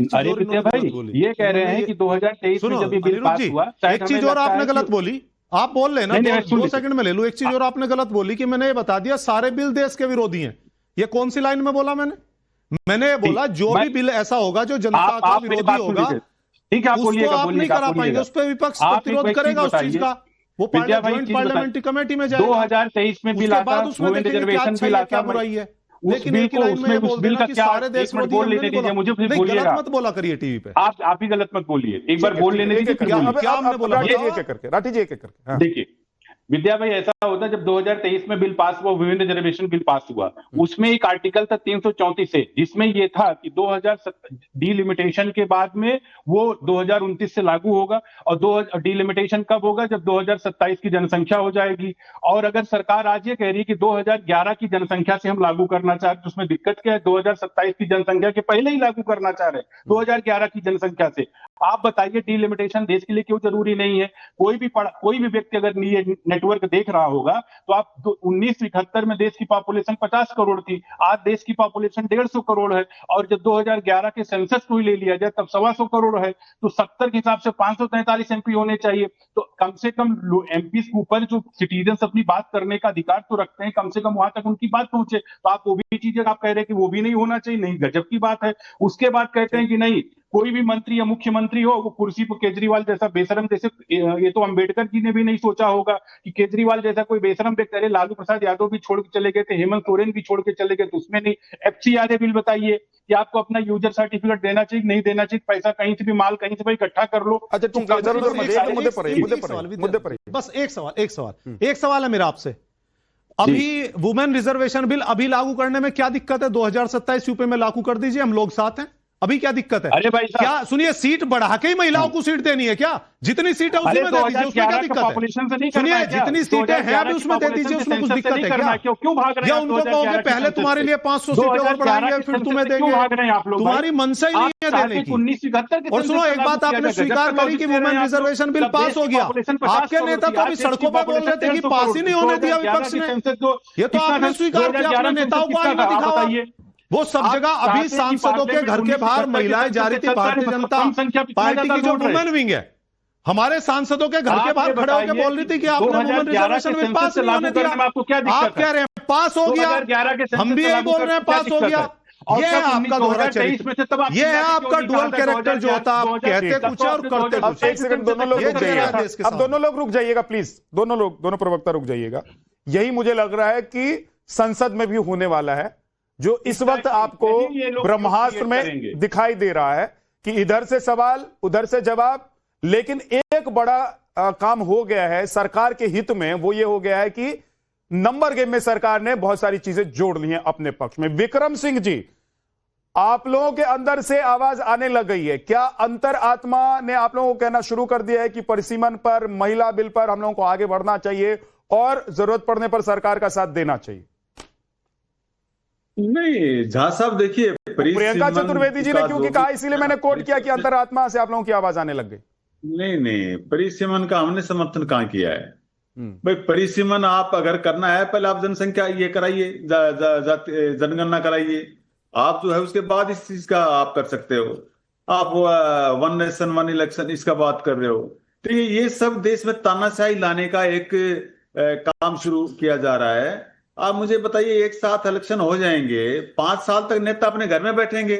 एक चीज अरे और विद्या इन्होंने भाई गलत बोली। ये कह रहे हैं कि 2023 में जब ये बिल पास हुआ, एक चीज और आपने गलत बोली, आप बोल लेना, दो सेकंड में ले लूं। एक चीज और आपने गलत बोली कि मैंने ये बता दिया सारे बिल देश के विरोधी हैं। ये कौन सी लाइन में बोला मैंने ये बोला जो भी बिल ऐसा होगा जो जनता का विरोधी होगा, ठीक है, आप उसको आप नहीं करा पाएंगे, उस पर विपक्ष प्रतिरोध करेगा उस चीज का, वो ज्वाइंट पार्लियामेंट्री कमेटी में जाएगा। 2023 में बिल आता है, उसमें रिजर्वेशन बिल आता है, बुराई है, उस लेकिन बिल एक को लाइन में उसमें बोल उस बिल देना का कि क्या, सारे देश एक मिनट बोल लेने दीजिए, मुझे फिर बोलिएगा, गलत मत बोला करिए टीवी पे। आप ही गलत मत बोलिए, एक बार बोल लेने दीजिए। क्या हमने बोला? राठी जी एक करके देखिए विद्या भाई, ऐसा होता है जब 2023 में बिल पास हुआ, विभिन्न रिजर्वेशन बिल पास हुआ, उसमें एक आर्टिकल था 334 से, जिसमें ये था कि 2007 डीलिमिटेशन के बाद में वो 2029 से लागू होगा, और डीलिमिटेशन कब होगा? जब 2027 की जनसंख्या हो जाएगी। और अगर सरकार आज ये कह रही है कि 2011 की जनसंख्या से हम लागू करना चाह रहे हैं, तो उसमें दिक्कत क्या है? 2027 की जनसंख्या के पहले ही लागू करना चाह रहे हैं 2011 की जनसंख्या से। आप बताइए डीलिमिटेशन देश के लिए क्यों जरूरी नहीं है? कोई भी व्यक्ति अगर नेटवर्क देख रहा होगा तो आप 1971 में देश की पॉपुलेशन 50 करोड़ थी, आज देश की पॉपुलेशन 150 करोड़ है, और जब 2011 के सेंसस को ही ले लिया जाए तब 125 करोड़ है, तो 70 के हिसाब से 543 एमपी होने चाहिए। तो कम से कम एमपी के ऊपर जो सिटीजन अपनी बात करने का अधिकार तो रखते हैं, कम से कम वहां तक उनकी बात पहुंचे। तो आप वो भी चीजें आप कह रहे हैं कि वो भी नहीं होना चाहिए, नहीं, गजब की बात है। उसके बाद कहते हैं कि नहीं, कोई भी मंत्री या मुख्यमंत्री हो वो कुर्सी पर केजरीवाल जैसा बेशरम, जैसे ये तो अंबेडकर जी ने भी नहीं सोचा होगा कि केजरीवाल जैसा कोई बेशरम व्यक्ति, अरे लालू प्रसाद यादव भी छोड़ के चले गए थे, हेमंत सोरेन भी छोड़ के चले गए, तो उसमें नहीं। एफसीआरए बिल बताइए कि आपको अपना यूजर सर्टिफिकेट देना चाहिए, नहीं देना चाहिए, पैसा कहीं से भी, माल कहीं से भी इकट्ठा कर लो। अच्छा ठीक है, मुद्दे पर बस एक सवाल है मेरा आपसे। अभी वुमेन रिजर्वेशन बिल अभी लागू करने में क्या दिक्कत है? 2027 यूपी में लागू कर दीजिए, हम लोग साथ हैं। अभी क्या दिक्कत है? अरे भाई क्या सुनिए, सीट बढ़ा के ही महिलाओं को सीट देनी है क्या? जितनी सीट है उसी में दे दीजिए, उसमें क्या दिक्कत है? सुनिए, जितनी सीटें हैं अभी उसमें दे दीजिए, उसमें कुछ दिक्कत है क्या? क्यों भाग रहे हैं? या उनको कहोगे पहले तुम्हारे लिए 500 सीटें और बढ़ाएंगे फिर तुम्हें देंगे? तुम्हारी मनसा ही नहीं है देने की। और सुनो, एक बात आपने स्वीकार करी कि वुमेन रिजर्वेशन बिल पास हो गया, आपके नेता तो अभी सड़कों पर बोल रहे थे कि पास ही नहीं होने दिया विपक्ष ने। ये तो आपने स्वीकार किया, अपने नेताओं को आगे दिखावा। वो सब जगह अभी सांसदों के घर के बाहर महिलाएं जा रही थी, भारतीय जनता पार्टी की जो वुमेन विंग है, हमारे सांसदों के घर के बाहर खड़े होकर बोल रही थी कि आपने वुमेन रिजर्वेशन बिल पास नहीं होने दिया। आप कह रहे हैं पास हो गया, हम भी यही बोल रहे हैं पास हो गया। ये है आपका दोहरा चरित्र, ये है आपका डुअल कैरेक्टर जो होता है, आप कहते कुछ और करते कुछ। एक सेकंड, दोनों लोग रुक जाइएगा, अब दोनों लोग रुक जाइएगा प्लीज, दोनों प्रवक्ता रुक जाइएगा। यही मुझे लग रहा है कि संसद में भी होने वाला है, जो इस वक्त आपको ब्रह्मास्त्र में दिखाई दे रहा है कि इधर से सवाल उधर से जवाब। लेकिन एक बड़ा काम हो गया है सरकार के हित में, वो ये हो गया है कि नंबर गेम में सरकार ने बहुत सारी चीजें जोड़ ली हैं अपने पक्ष में। विक्रम सिंह जी, आप लोगों के अंदर से आवाज आने लग गई है, क्या अंतर आत्मा ने आप लोगों को कहना शुरू कर दिया है कि परिसीमन पर, महिला बिल पर हम लोगों को आगे बढ़ना चाहिए और जरूरत पड़ने पर सरकार का साथ देना चाहिए? नहीं झा साहब, देखिए प्रियंका चतुर्वेदी जी ने क्योंकि कहा, इसीलिए मैंने कोट किया कि अंतरात्मा से आप लोगों की आवाज आने लग गई। नहीं, परिसीमन का हमने समर्थन कहां किया है भाई? परिसीमन आप अगर करना है, पहले आप जनसंख्या ये कराइए, जनगणना कराइए, आप जो है उसके बाद इस चीज का आप कर सकते हो। आप वन नेशन वन इलेक्शन इसका बात कर रहे हो, तो ये सब देश में तानाशाही लाने का एक काम शुरू किया जा रहा है। आप मुझे बताइए, एक साथ इलेक्शन हो जाएंगे, 5 साल तक नेता अपने घर में बैठेंगे,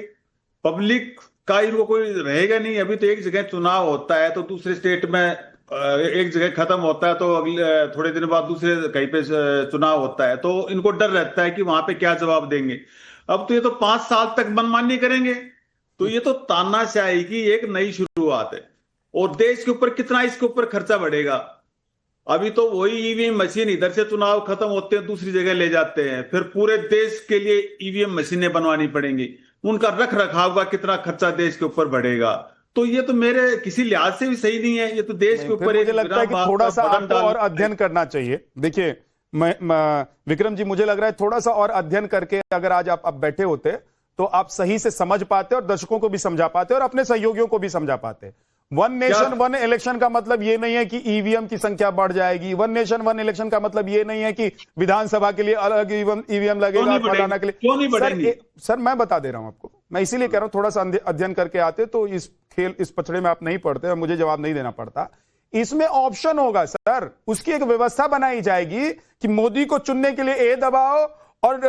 पब्लिक का इनको कोई रहेगा नहीं। अभी तो एक जगह चुनाव होता है तो दूसरे स्टेट में, एक जगह खत्म होता है तो अगले थोड़े दिन बाद दूसरे कहीं पे चुनाव होता है, तो इनको डर रहता है कि वहां पे क्या जवाब देंगे। अब तो ये तो 5 साल तक मनमानी करेंगे, तो ये तो तानाशाही की एक नई शुरुआत है। और देश के ऊपर कितना इसके ऊपर खर्चा बढ़ेगा। अभी तो वही ईवीएम मशीन इधर से चुनाव खत्म होते हैं दूसरी जगह ले जाते हैं, फिर पूरे देश के लिए ईवीएम मशीनें बनवानी पड़ेंगी, उनका रख रखाव का कितना खर्चा देश के ऊपर बढ़ेगा। तो ये तो मेरे किसी लिहाज से भी सही नहीं है, ये तो देश के ऊपर मुझे लगता है कि थोड़ा सा आपको और अध्ययन करना चाहिए। देखिए विक्रम जी, मुझे लग रहा है थोड़ा सा और अध्ययन करके अगर आज आप बैठे होते तो आप सही से समझ पाते और दर्शकों को भी समझा पाते और अपने सहयोगियों को भी समझा पाते। वन नेशन वन इलेक्शन का मतलब ये नहीं है कि ईवीएम की संख्या बढ़ जाएगी। वन नेशन वन इलेक्शन का मतलब ये नहीं है कि विधानसभा के लिए अलग ईवीएम लगेगा, फलाना के लिए। क्यों नहीं बढ़ेंगे? सर मैं बता दे रहा हूं आपको, मैं इसीलिए कह रहा हूं थोड़ा सा अध्ययन करके आते तो इस पचड़े में आप नहीं पड़ते और मुझे जवाब नहीं देना पड़ता। इसमें ऑप्शन होगा सर, उसकी एक व्यवस्था बनाई जाएगी कि मोदी को चुनने के लिए ए दबाओ और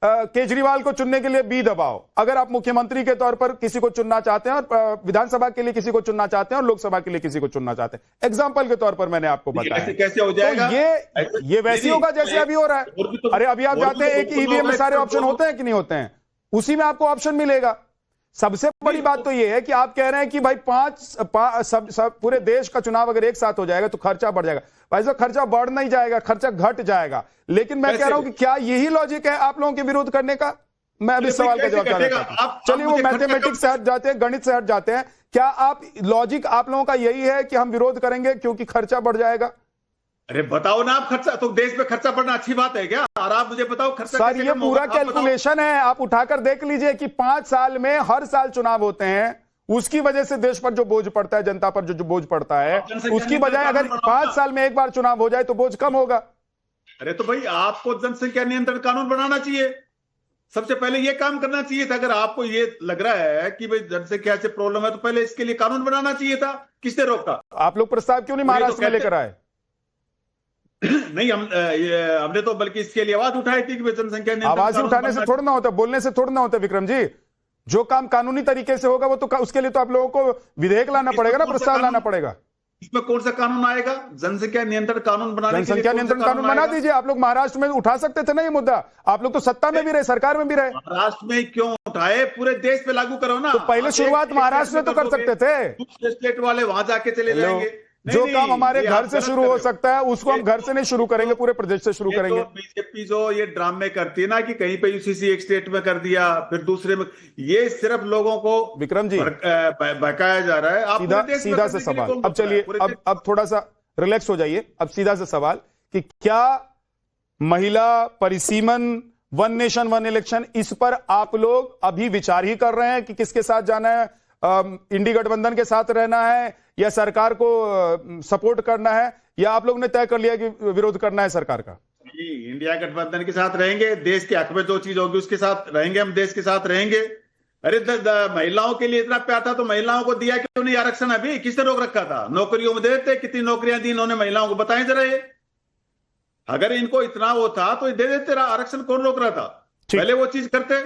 केजरीवाल को चुनने के लिए बी दबाओ। अगर आप मुख्यमंत्री के तौर पर किसी को चुनना चाहते हैं और विधानसभा के लिए किसी को चुनना चाहते हैं और लोकसभा के लिए किसी को चुनना चाहते हैं, एग्जाम्पल के तौर पर मैंने आपको बताया। कैसे हो जाएगा? तो ये वैसे होगा जैसे अभी हो रहा है। अरे अभी आप जाते हैं एक ईवीएम में सारे ऑप्शन होते हैं कि नहीं होते हैं, उसी में आपको ऑप्शन मिलेगा। सबसे बड़ी बात तो यह है कि आप कह रहे हैं कि भाई सब पूरे देश का चुनाव अगर एक साथ हो जाएगा तो खर्चा बढ़ जाएगा। भाई साहब खर्चा बढ़ नहीं जाएगा, खर्चा घट जाएगा। लेकिन मैं कह रहा हूं कि क्या यही लॉजिक है आप लोगों के विरोध करने का? मैं अभी सवाल का जवाब देना चाहता हूं। चलिए वो मैथमेटिक्स से हट जाते हैं, गणित से हट जाते हैं। क्या आप लॉजिक आप लोगों का यही है कि हम विरोध करेंगे क्योंकि खर्चा बढ़ जाएगा? अरे बताओ ना, आप खर्चा तो देश में खर्चा बढ़ना अच्छी बात है क्या? और आप मुझे बताओ खर्चा सर ये पूरा कैलकुलेशन है, आप उठाकर देख लीजिए कि 5 साल में हर साल चुनाव होते हैं, उसकी वजह से देश पर जो बोझ पड़ता है, जनता पर जो बोझ पड़ता है, उसकी बजाय अगर 5 साल में एक बार चुनाव हो जाए तो बोझ कम होगा। अरे तो भाई आपको जनसंख्या नियंत्रण कानून बनाना चाहिए, सबसे पहले ये काम करना चाहिए था। अगर आपको ये लग रहा है कि भाई जनसंख्या से प्रॉब्लम है तो पहले इसके लिए कानून बनाना चाहिए था। किसने रोका? आप लोग प्रस्ताव क्यों नहीं महाराष्ट्र में लेकर आए? नहीं हमने तो बल्कि इसके लिए आवाज उठाई थी कि जनसंख्या आवाज उठाने से थोड़ा ना होता, बोलने से थोड़ा ना होता विक्रम जी। जो काम कानूनी तरीके से होगा वो तो उसके लिए तो आप लोगों को विधेयक लाना पड़ेगा ना, प्रस्ताव लाना पड़ेगा। इसमें कौन सा कानून आएगा? जनसंख्या नियंत्रण कानून बनाने के लिए जनसंख्या नियंत्रण कानून बना दीजिए। आप लोग महाराष्ट्र में उठा सकते थे ना ये मुद्दा, आप लोग तो सत्ता में भी रहे, सरकार में भी रहे। महाराष्ट्र में क्यों उठाए? पूरे देश पे लागू करो ना। तो पहले शुरुआत महाराष्ट्र में तो कर सकते थे। स्टेट वाले वहां जाके चले जाएंगे। जो काम हमारे घर से शुरू हो सकता है उसको हम घर से नहीं शुरू करेंगे, पूरे प्रदेश से शुरू करेंगे। बीजेपी जो ये ड्रामे करती है ना कि कहीं पे यूसीसी एक स्टेट में कर दिया फिर दूसरे में, ये सिर्फ लोगों को विक्रम जी बहकाया जा रहा है। आप सीधा से सवाल, अब चलिए अब थोड़ा सा रिलैक्स हो जाइए। अब सीधा से सवाल कि क्या महिला परिसीमन, वन नेशन वन इलेक्शन, इस पर आप लोग अभी विचार ही कर रहे हैं कि किसके साथ जाना है? इंडी गठबंधन के साथ रहना है या सरकार को सपोर्ट करना है, या आप लोग ने तय कर लिया कि विरोध करना है सरकार का? इंडिया गठबंधन के साथ रहेंगे, देश के हक में जो चीज होगी उसके साथ रहेंगे, हम देश के साथ रहेंगे। अरे महिलाओं के लिए इतना प्यार था तो महिलाओं को दिया क्यों नहीं आरक्षण? अभी किसने रोक रखा था? नौकरियों में देते, कितनी नौकरियां दी इन्होंने महिलाओं को, बताएं जरा ये। अगर इनको इतना वो था तो दे देते आरक्षण, कौन रोक रहा था? पहले वो चीज करते।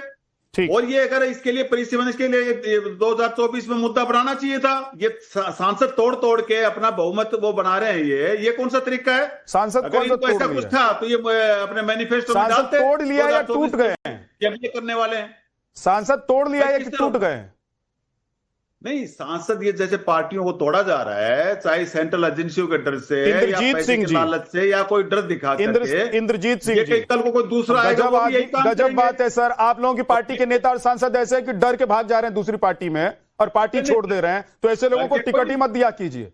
और ये अगर इसके लिए परिसीमन, इसके लिए 2024 में मुद्दा बनाना चाहिए था। ये सांसद तोड़ तोड़ के अपना बहुमत वो बना रहे हैं, ये कौन सा तरीका है? सांसद अगर इनको ऐसा कुछ था तो ये अपने मैनिफेस्टो में डालते। तोड़ लिया या टूट गए? ये करने वाले हैं। सांसद तोड़ लिया या टूट गए? नहीं, सांसद ये जैसे पार्टियों को तोड़ा जा रहा है, चाहे सेंट्रल एजेंसियों के डर से, इंद्रजीत सिंह जी लालच से, या कोई डर दिखा करके। इंद्रजीत सिंह जी, कल को कोई दूसरा गजब बात है सर। आप लोगों की पार्टी के नेता और सांसद ऐसे कि डर के भाग जा रहे हैं दूसरी पार्टी में और पार्टी छोड़ दे रहे हैं, तो ऐसे लोगों को टिकट ही मत दिया कीजिए।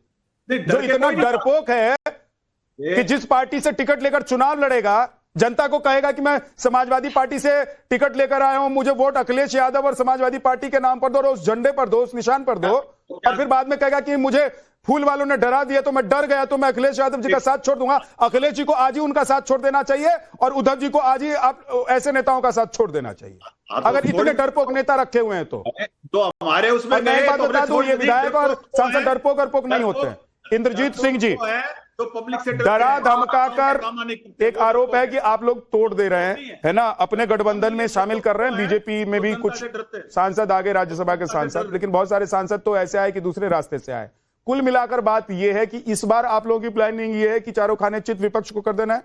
जो इतना डरपोक है कि जिस पार्टी से टिकट लेकर चुनाव लड़ेगा, जनता को कहेगा कि मैं समाजवादी पार्टी से टिकट लेकर आया हूं, मुझे वोट अखिलेश यादव और समाजवादी पार्टी के नाम पर दो, उस झंडे पर दो, उस निशान पर दो, और फिर बाद में कहेगा कि मुझे फूल वालों ने डरा दिया तो मैं डर गया तो मैं अखिलेश यादव जी का साथ छोड़ दूंगा। अखिलेश जी को आज ही उनका साथ छोड़ देना चाहिए और उद्धव जी को आज ही आप ऐसे नेताओं का साथ छोड़ देना चाहिए, अगर इतने डरपोक नेता रखे हुए हैं तो हमारे उसमें। मैं बात बता दूं, ये विधायक और सांसद डरपोक नहीं होते हैं। इंद्रजीत सिंह जी, तो पब्लिक से डरा धमका कर एक आरोप है कि आप लोग तोड़ दे रहे हैं, है ना, अपने गठबंधन में शामिल कर रहे हैं। बीजेपी में भी कुछ सांसद आगे, राज्यसभा के सांसद, लेकिन बहुत सारे सांसद तो ऐसे आए कि दूसरे रास्ते से आए। कुल मिलाकर बात यह है कि इस बार आप लोगों की प्लानिंग ये है कि चारों खाने चित विपक्ष को कर देना है।